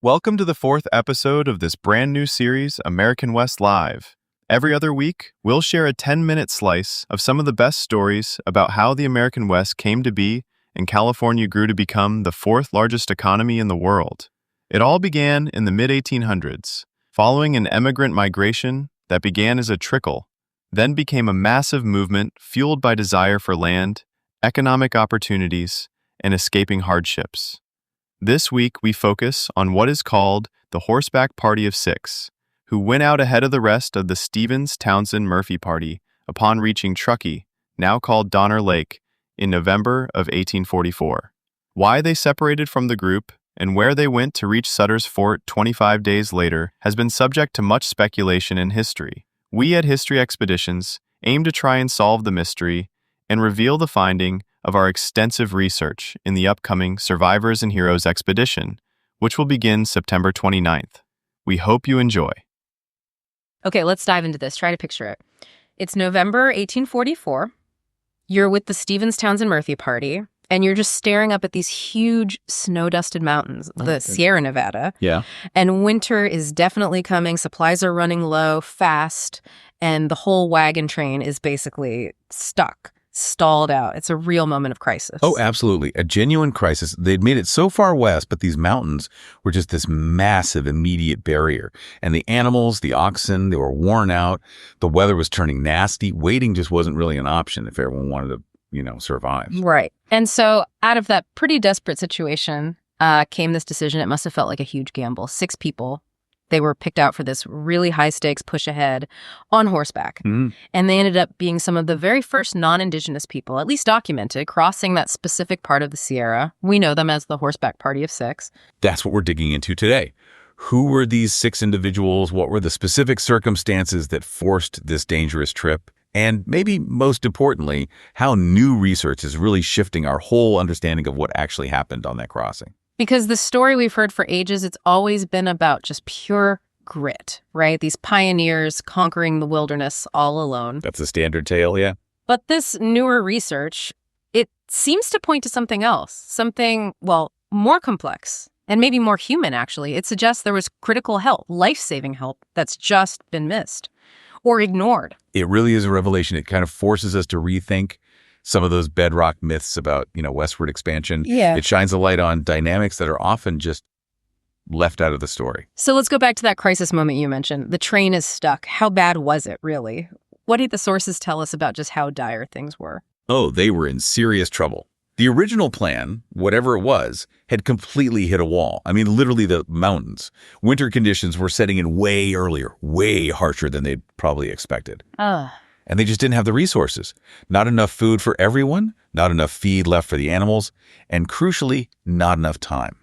Welcome to the fourth episode of this brand new series, American West Live. Every other week, we'll share a 10-minute slice of some of the best stories about how the American West came to be and California grew to become the fourth largest economy in the world. It all began in the mid-1800s, following an emigrant migration that began as a trickle, then became a massive movement fueled by desire for land, economic opportunities, and escaping hardships. This week, we focus on what is called the Horseback Party of Six, who went out ahead of the rest of the Stephens-Townsend-Murphy party upon reaching Truckee, now called Donner Lake, in November of 1844. Why they separated from the group and where they went to reach Sutter's Fort 25 days later has been subject to much speculation in history. We at History Expeditions aim to try and solve the mystery and reveal the finding of our extensive research in the upcoming Survivors and Heroes expedition, which will begin September 29th. We hope you enjoy. Okay, let's dive into this. Try to picture it. It's November 1844. You're with the Stephens-Townsend-Murphy party, and you're just staring up at these huge snow-dusted mountains, the Sierra Nevada. Yeah. And winter is definitely coming. Supplies are running low, fast, and the whole wagon train is basically stuck. Stalled out. It's a real moment of crisis. Oh, absolutely. A genuine crisis. They'd made it so far west, but these mountains were just this massive immediate barrier. And the animals, the oxen, they were worn out. The weather was turning nasty. Waiting just wasn't really an option if everyone wanted to, survive. Right. And so out of that pretty desperate situation came this decision. It must have felt like a huge gamble. 6 people. They were picked out for this really high-stakes push ahead on horseback. Mm. And they ended up being some of the very first non-Indigenous people, at least documented, crossing that specific part of the Sierra. We know them as the Horseback Party of Six. That's what we're digging into today. Who were these 6 individuals? What were the specific circumstances that forced this dangerous trip? And maybe most importantly, how new research is really shifting our whole understanding of what actually happened on that crossing. Because the story we've heard for ages, it's always been about just pure grit, right? These pioneers conquering the wilderness all alone. That's a standard tale, yeah. But this newer research, it seems to point to something else, something, more complex and maybe more human, actually. It suggests there was critical help, life-saving help that's just been missed or ignored. It really is a revelation. It kind of forces us to rethink some of those bedrock myths about, westward expansion. Yeah. It shines a light on dynamics that are often just left out of the story. So let's go back to that crisis moment you mentioned. The train is stuck. How bad was it, really? What did the sources tell us about just how dire things were? Oh, they were in serious trouble. The original plan, whatever it was, had completely hit a wall. I mean, literally the mountains. Winter conditions were setting in way earlier, way harsher than they'd probably expected. And they just didn't have the resources. Not enough food for everyone, not enough feed left for the animals, and crucially, not enough time.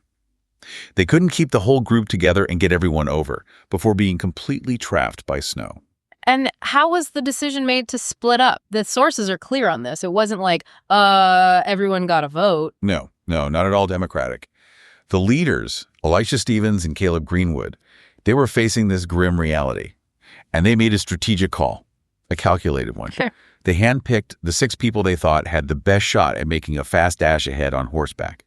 They couldn't keep the whole group together and get everyone over before being completely trapped by snow. And how was the decision made to split up? The sources are clear on this. It wasn't like, everyone got a vote. No, not at all democratic. The leaders, Elisha Stevens and Caleb Greenwood, they were facing this grim reality. And they made a strategic call. A calculated one. Sure. They handpicked the 6 people they thought had the best shot at making a fast dash ahead on horseback.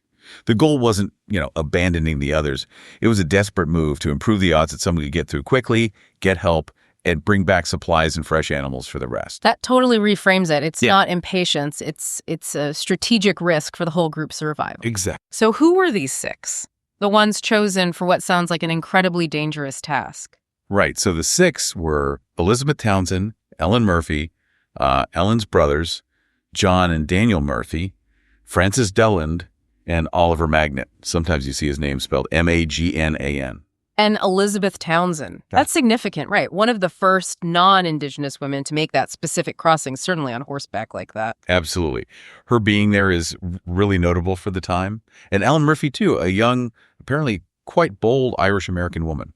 The goal wasn't, abandoning the others. It was a desperate move to improve the odds that someone could get through quickly, get help, and bring back supplies and fresh animals for the rest. That totally reframes it. It's not impatience. It's a strategic risk for the whole group's survival. Exactly. So who were these 6? The ones chosen for what sounds like an incredibly dangerous task. Right. So the 6 were Elizabeth Townsend, Ellen Murphy, Ellen's brothers, John and Daniel Murphy, Francis Delland, and Oliver Magnet. Sometimes you see his name spelled Magnan. And Elizabeth Townsend. That's significant, right? One of the first non-Indigenous women to make that specific crossing, certainly on horseback like that. Absolutely. Her being there is really notable for the time. And Ellen Murphy, too, a young, apparently quite bold Irish-American woman.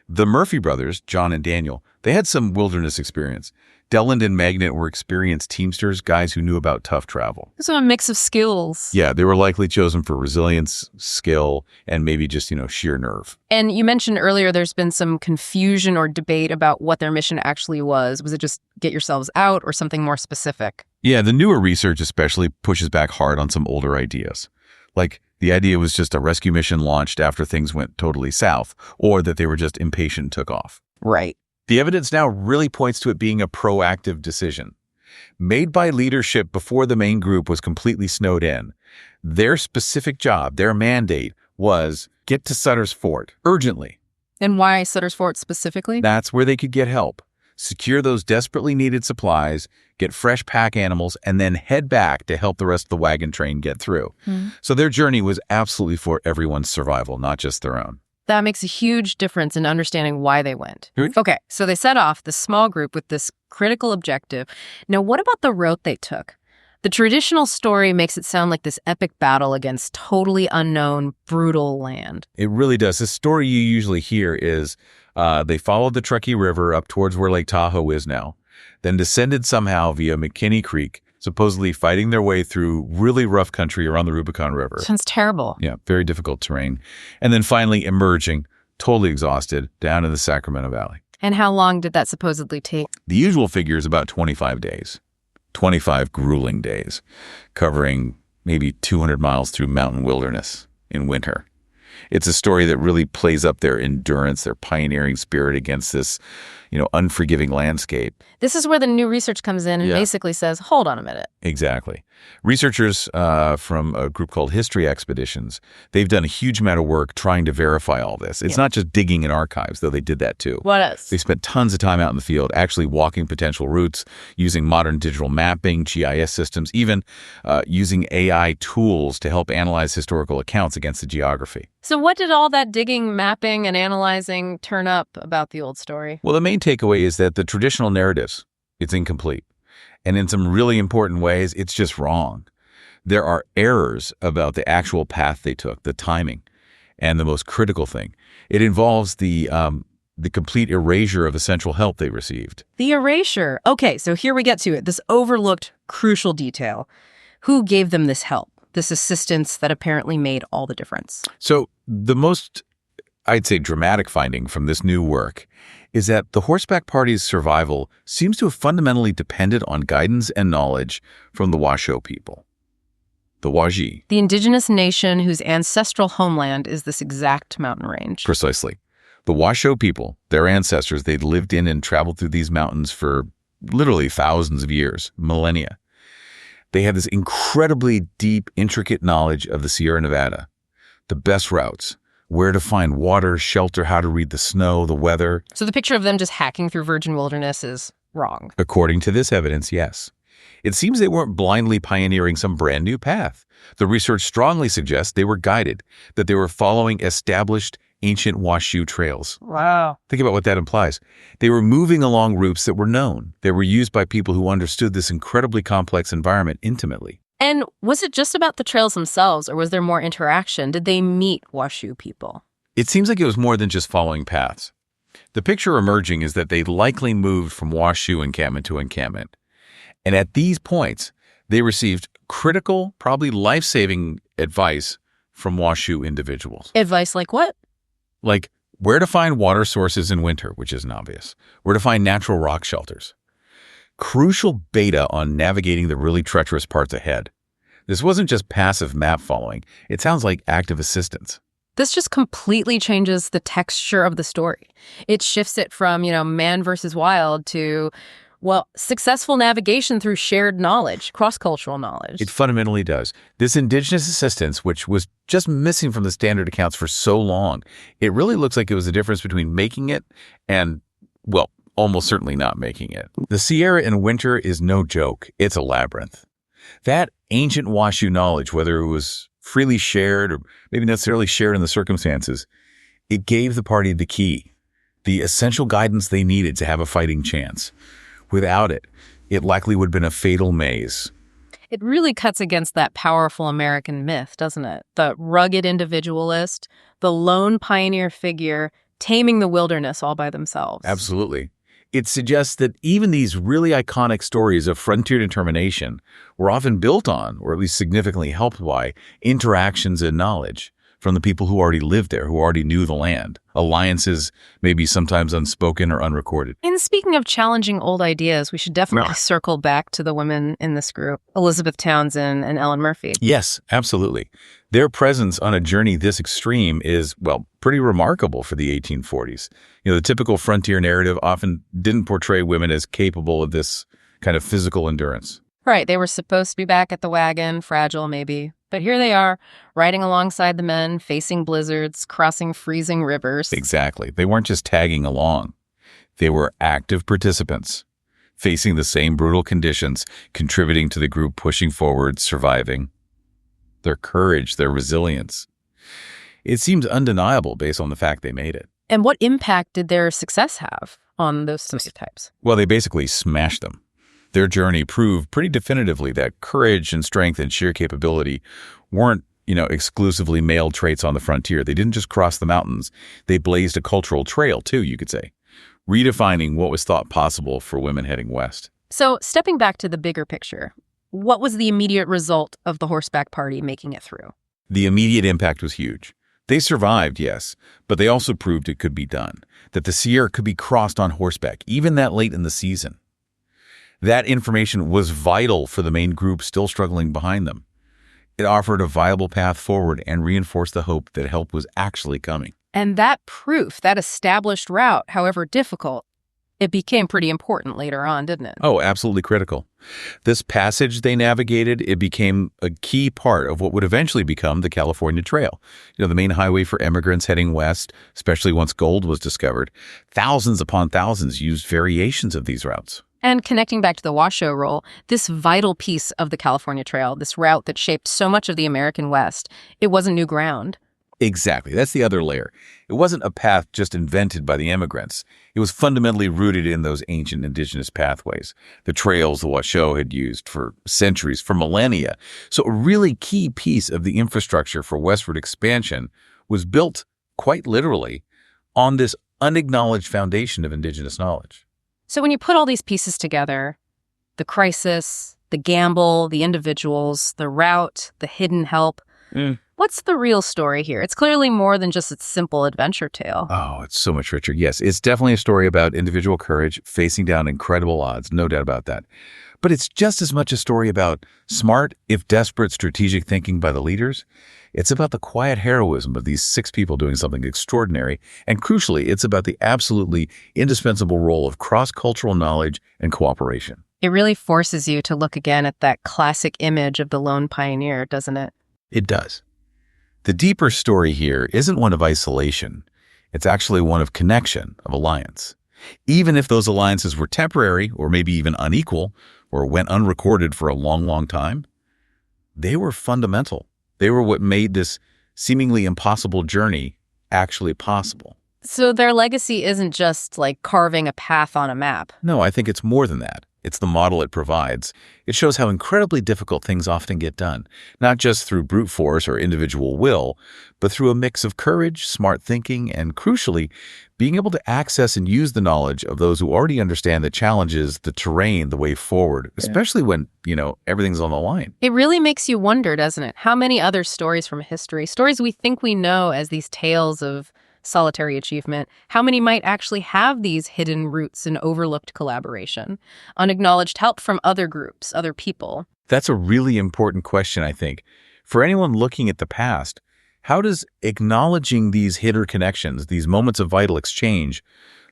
The Murphy brothers, John and Daniel, they had some wilderness experience. Delland and Magnet were experienced teamsters, guys who knew about tough travel. So a mix of skills. Yeah, they were likely chosen for resilience, skill, and maybe just, sheer nerve. And you mentioned earlier there's been some confusion or debate about what their mission actually was. Was it just get yourselves out or something more specific? Yeah, the newer research especially pushes back hard on some older ideas. Like, The idea was just a rescue mission launched after things went totally south, or that they were just impatient and took off. Right. The evidence now really points to it being a proactive decision, made by leadership before the main group was completely snowed in. Their specific job, their mandate, was get to Sutter's Fort urgently. And why Sutter's Fort specifically? That's where they could get help, secure those desperately needed supplies, get fresh pack animals, and then head back to help the rest of the wagon train get through. So their journey was absolutely for everyone's survival, not just their own. That makes a huge difference in understanding why they went. Right. Okay, so they set off, the small group, with this critical objective. Now, what about the route they took? The traditional story makes it sound like this epic battle against totally unknown, brutal land. It really does. The story you usually hear is they followed the Truckee River up towards where Lake Tahoe is now, then descended somehow via McKinney Creek, supposedly fighting their way through really rough country around the Rubicon River. Sounds terrible. Yeah, very difficult terrain. And then finally emerging, totally exhausted, down in the Sacramento Valley. And how long did that supposedly take? The usual figure is about 25 days. 25 grueling days, covering maybe 200 miles through mountain wilderness in winter. It's a story that really plays up their endurance, their pioneering spirit against this, unforgiving landscape. This is where the new research comes in and basically says, hold on a minute. Exactly. Researchers from a group called History Expeditions, they've done a huge amount of work trying to verify all this. It's not just digging in archives, though they did that too. What else? They spent tons of time out in the field, actually walking potential routes, using modern digital mapping, GIS systems, even using AI tools to help analyze historical accounts against the geography. So what did all that digging, mapping, and analyzing turn up about the old story? Well, the main takeaway is that the traditional narratives, it's incomplete. And in some really important ways, it's just wrong. There are errors about the actual path they took, the timing, and the most critical thing. It involves the complete erasure of essential help they received. The erasure. Okay, so here we get to it. This overlooked crucial detail. Who gave them this help? This assistance that apparently made all the difference. So the most, I'd say, dramatic finding from this new work is that the Horseback Party's survival seems to have fundamentally depended on guidance and knowledge from the Washoe people, the Wajee. The indigenous nation whose ancestral homeland is this exact mountain range. Precisely. The Washoe people, their ancestors, they'd lived in and traveled through these mountains for literally thousands of years, millennia. They have this incredibly deep, intricate knowledge of the Sierra Nevada, the best routes, where to find water, shelter, how to read the snow, the weather. So the picture of them just hacking through virgin wilderness is wrong. According to this evidence, yes. It seems they weren't blindly pioneering some brand new path. The research strongly suggests they were guided, that they were following established ancient Washoe trails. Wow. Think about what that implies. They were moving along routes that were known. They were used by people who understood this incredibly complex environment intimately. And was it just about the trails themselves, or was there more interaction? Did they meet Washoe people? It seems like it was more than just following paths. The picture emerging is that they likely moved from Washoe encampment to encampment. And at these points, they received critical, probably life-saving advice from Washoe individuals. Advice like what? Like where to find water sources in winter, which isn't obvious, where to find natural rock shelters. Crucial beta on navigating the really treacherous parts ahead. This wasn't just passive map following. It sounds like active assistance. This just completely changes the texture of the story. It shifts it from, man versus wild to, successful navigation through shared knowledge, cross-cultural knowledge. It fundamentally does. This indigenous assistance, which was just missing from the standard accounts for so long, it really looks like it was the difference between making it and, almost certainly not making it. The Sierra in winter is no joke. It's a labyrinth. That ancient Washoe knowledge, whether it was freely shared or maybe necessarily shared in the circumstances, it gave the party the key, the essential guidance they needed to have a fighting chance. Without it, it likely would have been a fatal maze. It really cuts against that powerful American myth, doesn't it? The rugged individualist, the lone pioneer figure, taming the wilderness all by themselves. Absolutely. It suggests that even these really iconic stories of frontier determination were often built on, or at least significantly helped by, interactions and knowledge from the people who already lived there, who already knew the land. Alliances, maybe sometimes unspoken or unrecorded. And speaking of challenging old ideas, we should definitely circle back to the women in this group, Elizabeth Townsend and Ellen Murphy. Yes, absolutely. Their presence on a journey this extreme is, well, pretty remarkable for the 1840s. The typical frontier narrative often didn't portray women as capable of this kind of physical endurance. Right, they were supposed to be back at the wagon, fragile maybe. But here they are, riding alongside the men, facing blizzards, crossing freezing rivers. Exactly. They weren't just tagging along. They were active participants, facing the same brutal conditions, contributing to the group pushing forward, surviving. Their courage, their resilience. It seems undeniable based on the fact they made it. And what impact did their success have on those stereotypes? Well, they basically smashed them. Their journey proved pretty definitively that courage and strength and sheer capability weren't, exclusively male traits on the frontier. They didn't just cross the mountains. They blazed a cultural trail, too, you could say, redefining what was thought possible for women heading west. So, stepping back to the bigger picture, what was the immediate result of the Horseback Party making it through? The immediate impact was huge. They survived, yes, but they also proved it could be done, that the Sierra could be crossed on horseback, even that late in the season. That information was vital for the main group still struggling behind them. It offered a viable path forward and reinforced the hope that help was actually coming. And that proof, that established route, however difficult, it became pretty important later on, didn't it? Oh, absolutely critical. This passage they navigated, it became a key part of what would eventually become the California Trail. The main highway for immigrants heading west, especially once gold was discovered. Thousands upon thousands used variations of these routes. And connecting back to the Washoe role, this vital piece of the California Trail, this route that shaped so much of the American West, it wasn't new ground. Exactly. That's the other layer. It wasn't a path just invented by the immigrants. It was fundamentally rooted in those ancient indigenous pathways, the trails the Washoe had used for centuries, for millennia. So a really key piece of the infrastructure for westward expansion was built, quite literally, on this unacknowledged foundation of indigenous knowledge. So when you put all these pieces together, the crisis, the gamble, the individuals, the route, the hidden help, what's the real story here? It's clearly more than just a simple adventure tale. Oh, it's so much richer. Yes, it's definitely a story about individual courage, facing down incredible odds, no doubt about that. But it's just as much a story about smart, if desperate, strategic thinking by the leaders. It's about the quiet heroism of these 6 people doing something extraordinary. And crucially, it's about the absolutely indispensable role of cross-cultural knowledge and cooperation. It really forces you to look again at that classic image of the lone pioneer, doesn't it? It does. The deeper story here isn't one of isolation. It's actually one of connection, of alliance. Even if those alliances were temporary or maybe even unequal or went unrecorded for a long, long time, they were fundamental. They were what made this seemingly impossible journey actually possible. So their legacy isn't just like carving a path on a map. No, I think it's more than that. It's the model it provides. It shows how incredibly difficult things often get done, not just through brute force or individual will, but through a mix of courage, smart thinking, and crucially, being able to access and use the knowledge of those who already understand the challenges, the terrain, the way forward, especially when, everything's on the line. It really makes you wonder, doesn't it? How many other stories from history, stories we think we know as these tales of solitary achievement, how many might actually have these hidden roots and overlooked collaboration, unacknowledged help from other groups, other people? That's a really important question, I think. For anyone looking at the past, how does acknowledging these hidden connections, these moments of vital exchange,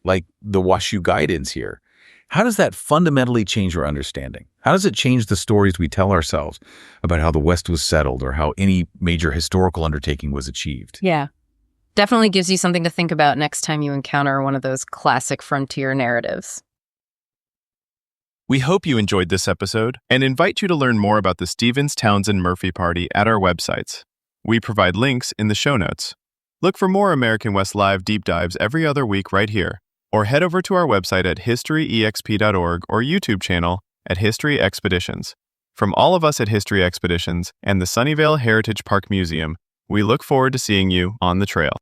like the Washoe guidance here, how does that fundamentally change our understanding? How does it change the stories we tell ourselves about how the West was settled or how any major historical undertaking was achieved? Yeah. Definitely gives you something to think about next time you encounter one of those classic frontier narratives. We hope you enjoyed this episode and invite you to learn more about the Stephens-Townsend-Murphy Party at our websites. We provide links in the show notes. Look for more American West Live deep dives every other week right here, or head over to our website at historyexp.org or YouTube channel at History Expeditions. From all of us at History Expeditions and the Sunnyvale Heritage Park Museum, we look forward to seeing you on the trail.